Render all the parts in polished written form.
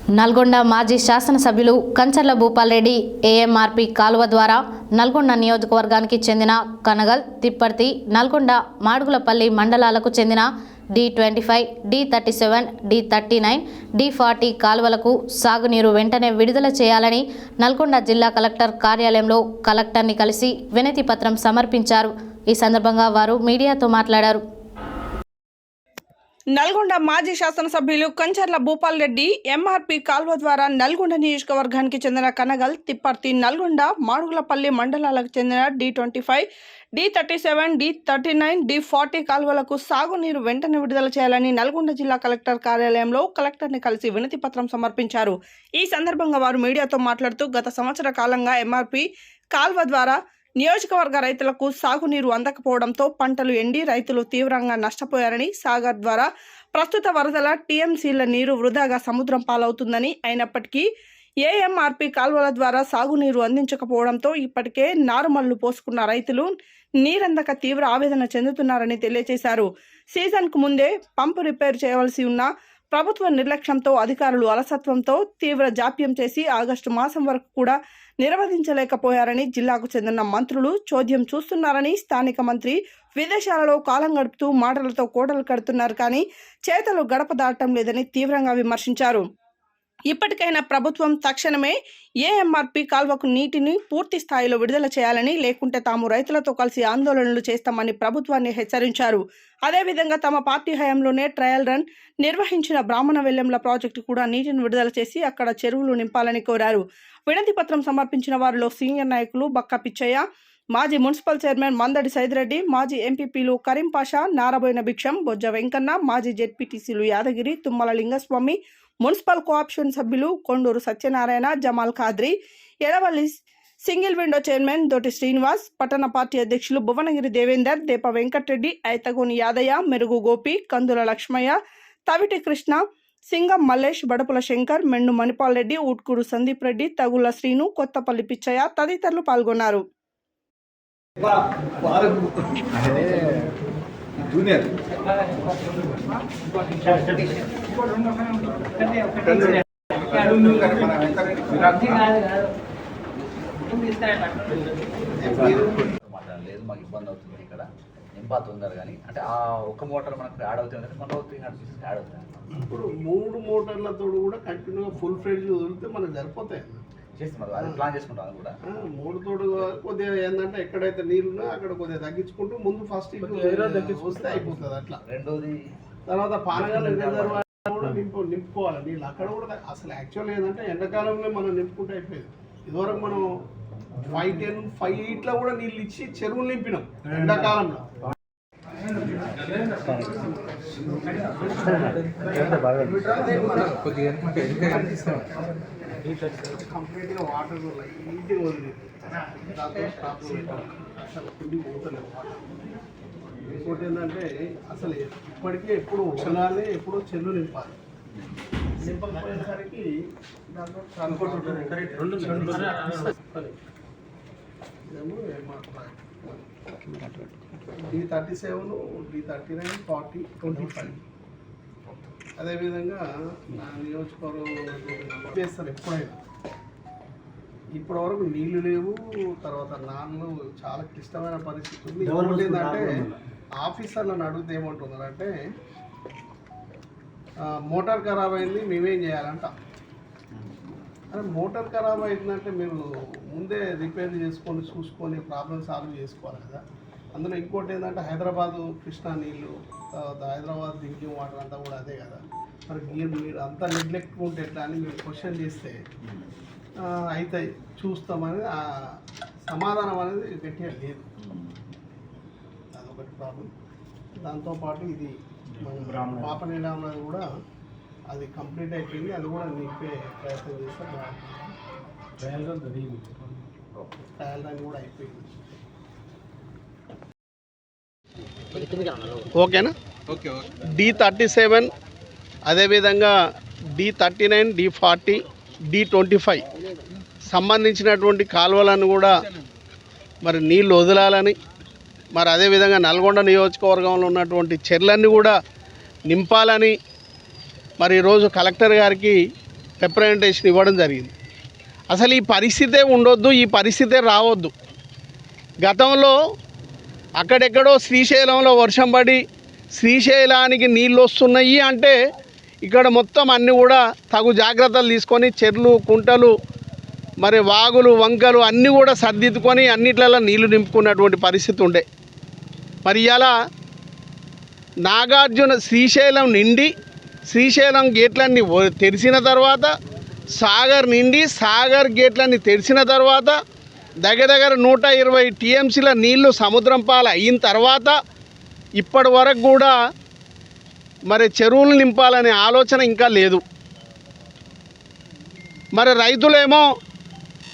నల్గొండ మాజీ శాసనసభ్యులు కంచర్ల భూపాల్రెడ్డి ఏఎంఆర్పీ కాలువ ద్వారా నల్గొండ నియోజకవర్గానికి చెందిన కనగల్, తిప్పర్తి, నల్గొండ, మాడుగులపల్లి మండలాలకు చెందిన D25, D37, D39, D40 కాలువలకు సాగునీరు వెంటనే విడుదల చేయాలని నల్గొండ జిల్లా కలెక్టర్ కార్యాలయంలో కలెక్టర్ని కలిసి వినతి పత్రం సమర్పించారు. ఈ సందర్భంగా వారు మీడియాతో మాట్లాడారు. నల్గొండ మాజీ శాసనసభ్యులు కంచర్ల భూపాల్రెడ్డి ఎంఆర్పీ కాల్వ ద్వారా నల్గొండ నియోజకవర్గానికి చెందిన కనగల్, తిప్పర్తి, నల్గొండ, మాడుగులపల్లి మండలాలకు చెందిన D25, D37, D39, D40 కాల్వలకు సాగునీరు వెంటనే విడుదల చేయాలని నల్గొండ జిల్లా కలెక్టర్ కార్యాలయంలో కలెక్టర్ని కలిసి వినతి పత్రం సమర్పించారు. ఈ సందర్భంగా వారు మీడియాతో మాట్లాడుతూ గత సంవత్సర కాలంగా ఎంఆర్పీ కాల్వ ద్వారా నియోజకవర్గ రైతులకు సాగునీరు అందకపోవడంతో పంటలు ఎండి రైతులు తీవ్రంగా నష్టపోయారని, సాగర్ ద్వారా ప్రస్తుత వరదల టీఎంసీల నీరు వృధాగా సముద్రం పాలవుతుందని, అయినప్పటికీ ఏఎంఆర్పీ కాల్వల ద్వారా సాగునీరు అందించకపోవడంతో ఇప్పటికే నారుమళ్లు పోసుకున్న రైతులు నీరందక తీవ్ర ఆవేదన చెందుతున్నారని తెలియజేశారు. సీజన్కు ముందే పంపు రిపేర్ చేయవలసి ఉన్న ప్రభుత్వ నిర్లక్ష్యంతో, అధికారులు అలసత్వంతో తీవ్ర జాప్యం చేసి ఆగస్టు మాసం వరకు కూడా నిర్వహించలేకపోయారని, జిల్లాకు చెందిన మంత్రులు చోద్యం చూస్తున్నారని, స్థానిక మంత్రి విదేశాలలో కాలం గడుపుతూ మాటలతో కోటలు కడుతున్నారు కానీ చేతలు గడప దాటం లేదని తీవ్రంగా విమర్శించారు. ఇప్పటికైనా ప్రభుత్వం తక్షణమే ఏఎంఆర్పీ కాల్వకు నీటిని పూర్తి స్థాయిలో విడుదల చేయాలని, లేకుంటే తాము రైతులతో కలిసి ఆందోళనలు చేస్తామని ప్రభుత్వాన్ని హెచ్చరించారు. అదేవిధంగా తమ పార్టీ హయాంలోనే ట్రయల్ రన్ నిర్వహించిన బ్రాహ్మణ వెల్లెంల ప్రాజెక్టు కూడా నీటిని విడుదల చేసి అక్కడ చెరువులు నింపాలని కోరారు. వినతి పత్రం సమర్పించిన వారిలో సీనియర్ నాయకులు బక్క పిచ్చయ్య, మాజీ మున్సిపల్ చైర్మన్ మందడి సైదిరెడ్డి, మాజీ ఎంపీపీలు కరీం పాషా, నారబోయిన భిక్షం, బొజ్జ వెంకన్న, మాజీ జెడ్పీటీసీలు యాదగిరి, తుమ్మల లింగస్వామి, మున్సిపల్ కోఆప్షన్ సభ్యులు Konduru Satyanarayana, Jamal Khadri, Edavalli single window chairman Doti Srinivas, పట్టణ పార్టీ అధ్యక్షులు భువనగిరి దేవేందర్, దేప వెంకటరెడ్డి, ఐతగోని యాదయ్య, మెరుగు గోపి, కందుల లక్ష్మయ్య, తవిటి కృష్ణ, సింగం మల్లేష్, బడపుల శంకర్, మెండు మణిపాల్ రెడ్డి, ఊట్కూరు సందీప్ రెడ్డి, తగుల శ్రీను, కొత్తపల్లి పిచ్చయ్య తదితరులు పాల్గొన్నారు. లేదు, మాకు ఇబ్బంది అవుతుంది ఇక్కడ నింపాత ఉండాలి కానీ అంటే ఆ ఒక్క మోటార్ మనకు యాడ్ అవుతుంది అంటే మన యాడ్ అవుతుంది. ఇప్పుడు 3 మోటార్లతో కూడా కంటిన్యూగా ఫుల్ ఫ్రెడ్జ్ వదిలితే మనకు సరిపోతాయి. చేస్తాం అది ప్లాన్ చేసుకుంటాం. కూడా 3 తోడు కొద్దిగా ఏంటంటే ఎక్కడైతే నీళ్ళున్నా అక్కడ కొద్దిగా తగ్గించుకుంటూ ముందు ఫస్ట్ వస్తే అయిపోతుంది. అట్లా రెండోది తర్వాత పానగాల రిజర్వాయర్ కూడా నింపుకోవాలి నీళ్ళు. అక్కడ కూడా అసలు యాక్చువల్ ఏంటంటే ఎండాకాలంలో మనం నింపుకుంటే అయిపోయింది. ఇదివరకు మనం 5-10, 5-8 కూడా నీళ్ళు ఇచ్చి చెరువులు నింపినాం ఎండాకాలంలో. కంప్లీట్గా వాటర్ లైట్గా వదిలి దాంతో స్టాప్ అసలు పిండి పోతలేదు వాటర్. ఇంకోటి ఏంటంటే అసలు ఇప్పటికే ఎప్పుడు వదలాలి, ఎప్పుడో చెల్లు నింపాలి. నింపకపోయేసరికి దాంట్లో D37, D39, 40, 25. అదేవిధంగా నా నియోజకవర్గం చేస్తారు ఎప్పుడైనా. ఇప్పటి వరకు నీళ్లు లేవు, తర్వాత నాన్లు చాలా క్లిష్టమైన పరిస్థితి ఉంది. ఇంకోటి ఏంటంటే ఆఫీసర్లను అడిగితే ఏమంటున్నారంటే మోటార్ ఖరాబ్ అయింది మేమేం చేయాలంట. అదే మోటార్ ఖరాబ్ అయిందంటే మీరు ముందే రిపేర్ చేసుకొని చూసుకొని ప్రాబ్లం సాల్వ్ చేసుకోవాలి కదా. అందులో ఇంకోటి ఏంటంటే హైదరాబాదు కృష్ణా నీళ్ళు, తర్వాత హైదరాబాద్ డ్రింకింగ్ వాటర్ అంతా కూడా అదే కదా. మరి మీరు అంతా నెగ్లెక్ట్ ఉంటే ఎట్లా అని మీరు క్వశ్చన్ చేస్తే అయితే చూస్తామని సమాధానం అనేది గట్టిగా లేదు. అదొకటి ప్రాబ్లం. దాంతోపాటు ఇది పాప నీళ్ళలో కూడా అది కంప్లీట్ అయిపోయింది. అది కూడా నింపే ప్రయత్నం చేస్తే ట్రయల్ రన్ కూడా అయిపోయింది. ఓకేనా? D37, అదేవిధంగా D39, D40, D25 సంబంధించినటువంటి కాలువలను కూడా మరి నీళ్ళు వదలాలని, మరి అదేవిధంగా నల్గొండ నియోజకవర్గంలో ఉన్నటువంటి చెర్లన్నీ కూడా నింపాలని మరి ఈరోజు కలెక్టర్ గారికి రిప్రజెంటేషన్ ఇవ్వడం జరిగింది. అసలు ఈ పరిస్థితే ఉండొద్దు, ఈ పరిస్థితే రావద్దు. గతంలో అక్కడెక్కడో శ్రీశైలంలో వర్షం పడి శ్రీశైలానికి నీళ్ళు వస్తున్నాయి అంటే ఇక్కడ మొత్తం అన్నీ కూడా తగు జాగ్రత్తలు తీసుకొని చెర్లు, కుంటలు, మరి వాగులు, వంకలు అన్నీ కూడా సర్దిద్దుకొని అన్నిట్లలో నీళ్లు నింపుకున్నటువంటి పరిస్థితి ఉండే. మరి ఇలా నాగార్జున శ్రీశైలం నిండి శ్రీశైలం గేట్లన్నీ తెరిచిన తర్వాత సాగర్ నిండి సాగర్ గేట్లన్నీ తెరిచిన తర్వాత దగ్గర 120 టీఎంసీల నీళ్లు సముద్రం పాలు అయిన తర్వాత ఇప్పటి వరకు కూడా మరి చెరువులు నింపాలనే ఆలోచన ఇంకా లేదు. మరి రైతులేమో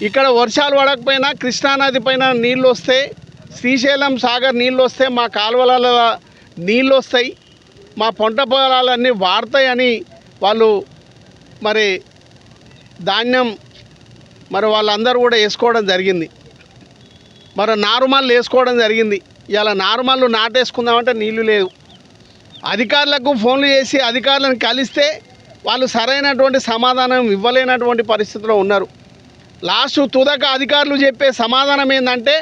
ఇక్కడ వర్షాలు పడకపోయినా కృష్ణానది పైన నీళ్ళు వస్తే, శ్రీశైలం సాగర్ నీళ్ళు వస్తే మా కాలువల నీళ్ళు వస్తాయి, మా పంట పొలాలన్నీ వాడతాయని వాళ్ళు మరి ధాన్యం మరి వాళ్ళందరూ కూడా వేసుకోవడం జరిగింది. మరి నారుమల్లు వేసుకోవడం జరిగింది. ఇలా నారుమల్లు నాటేసుకుందామంటే నీళ్లు లేదు. అధికారులకు ఫోన్లు చేసి అధికారులను కలిస్తే వాళ్ళు సరైనటువంటి సమాధానం ఇవ్వలేనటువంటి పరిస్థితిలో ఉన్నారు. లాస్ట్ తుదక అధికారులు చెప్పే సమాధానం ఏంటంటే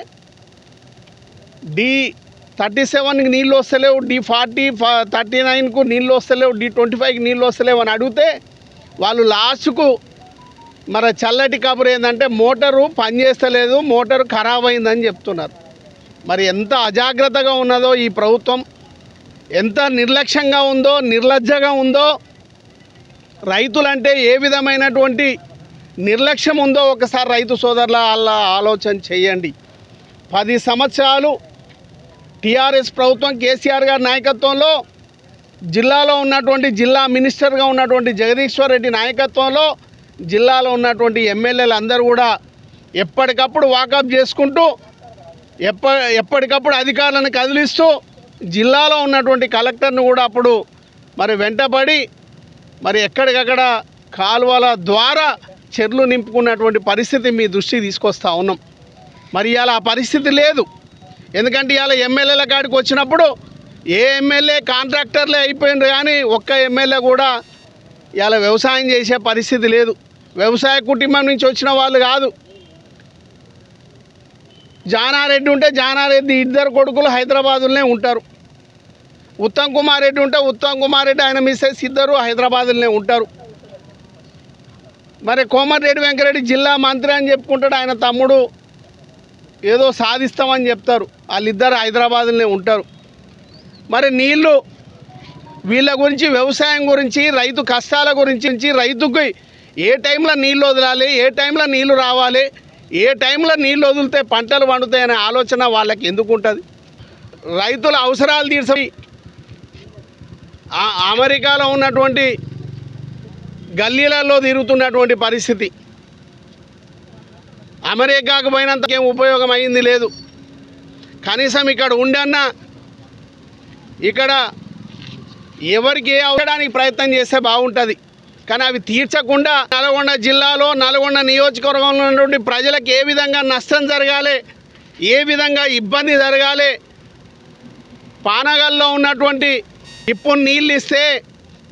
D37కి నీళ్ళు వస్తలేవు, D40, 39కు నీళ్ళు వస్తలేవు, D25కి నీళ్ళు వస్తలేవు అని అడిగితే వాళ్ళు లాస్ట్కు మరి చల్లటి కబురు ఏంటంటే మోటారు పనిచేస్తలేదు, మోటారు ఖరాబ్ అయిందని చెప్తున్నారు. మరి ఎంత అజాగ్రత్తగా ఉన్నదో ఈ ప్రభుత్వం, ఎంత నిర్లక్ష్యంగా ఉందో, నిర్లజ్జగా ఉందో, రైతులంటే ఏ విధమైనటువంటి నిర్లక్ష్యం ఉందో ఒకసారి రైతు సోదరుల వాళ్ళ ఆలోచన చేయండి. 10 సంవత్సరాలు టీఆర్ఎస్ ప్రభుత్వం కేసీఆర్ గారి నాయకత్వంలో జిల్లాలో ఉన్నటువంటి జిల్లా మినిస్టర్గా ఉన్నటువంటి జగదీశ్వర్ రెడ్డి నాయకత్వంలో జిల్లాలో ఉన్నటువంటి ఎమ్మెల్యేలు అందరూ కూడా ఎప్పటికప్పుడు వాకప్ చేసుకుంటూ ఎప్పటికప్పుడు అధికారులను కదిలిస్తూ జిల్లాలో ఉన్నటువంటి కలెక్టర్ను కూడా అప్పుడు మరి వెంటబడి మరి ఎక్కడికక్కడ కాలువల ద్వారా చెర్లు నింపుకున్నటువంటి పరిస్థితి మీ దృష్టికి తీసుకొస్తా ఉన్నాం. మరి ఇవాళ ఆ పరిస్థితి లేదు. ఎందుకంటే ఇవాళ ఎమ్మెల్యేల కాడికి వచ్చినప్పుడు ఏ ఎమ్మెల్యే కాంట్రాక్టర్లే అయిపోయిండ్రు కానీ ఒక్క ఎమ్మెల్యే కూడా ఇవాళ వ్యవసాయం చేసే పరిస్థితి లేదు. వ్యవసాయ కుటుంబం నుంచి వచ్చిన వాళ్ళు కాదు. జానారెడ్డి ఉంటే జానారెడ్డి ఇద్దరు కొడుకులు హైదరాబాదులోనే ఉంటారు. ఉత్తమ్ కుమార్ రెడ్డి ఉంటే ఉత్తమ్ కుమార్ రెడ్డి ఆయన మిస్సెస్ ఇద్దరు హైదరాబాదులోనే ఉంటారు. మరి కోమటిరెడ్డి వెంకరెడ్డి జిల్లా మంత్రి అని చెప్పుకుంటాడు, ఆయన తమ్ముడు ఏదో సాధిస్తామని చెప్తారు, వాళ్ళిద్దరు హైదరాబాదులోనే ఉంటారు. మరి నీళ్ళు వీళ్ళ గురించి, వ్యవసాయం గురించి, రైతు కష్టాల గురించి, రైతుకి ఏ టైంలో నీళ్ళు వదలాలి, ఏ టైంలో నీళ్ళు రావాలి, ఏ టైంలో నీళ్ళు వదిలితే పంటలు పండుతాయనే ఆలోచన వాళ్ళకి ఎందుకు ఉంటుంది? రైతుల అవసరాలు తీర్చి అమెరికాలో ఉన్నటువంటి గల్లీలలో తిరుగుతున్నటువంటి పరిస్థితి, అమెరికాకు పోయినంతకేం ఉపయోగం అయింది లేదు. కనీసం ఇక్కడ ఉండన్నా ఇక్కడ ఎవరికి అవడానికి ప్రయత్నం చేస్తే బాగుంటుంది. కానీ అవి తీర్చకుండా నల్గొండ జిల్లాలో నల్గొండ నియోజకవర్గంలో ఉన్నటువంటి ప్రజలకు ఏ విధంగా నష్టం జరగాలి, ఏ విధంగా ఇబ్బంది జరగాలి, పానగల్లో ఉన్నటువంటి ఇప్పుడు నీళ్ళు ఇస్తే,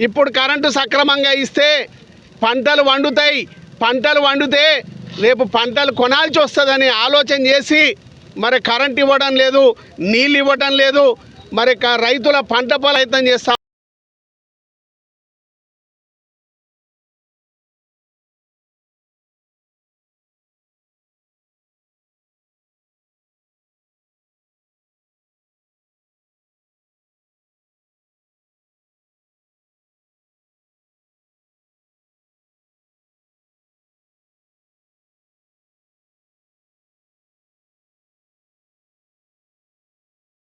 ఇప్పుడు కరెంటు సక్రమంగా ఇస్తే పంటలు వండుతాయి, పంటలు వండితే రేపు పంటలు కొనాల్సి వస్తుందని ఆలోచన చేసి మరి కరెంట్ ఇవ్వడం లేదు, నీళ్ళు ఇవ్వడం లేదు, మరి రైతుల పంట పొలం చేస్తా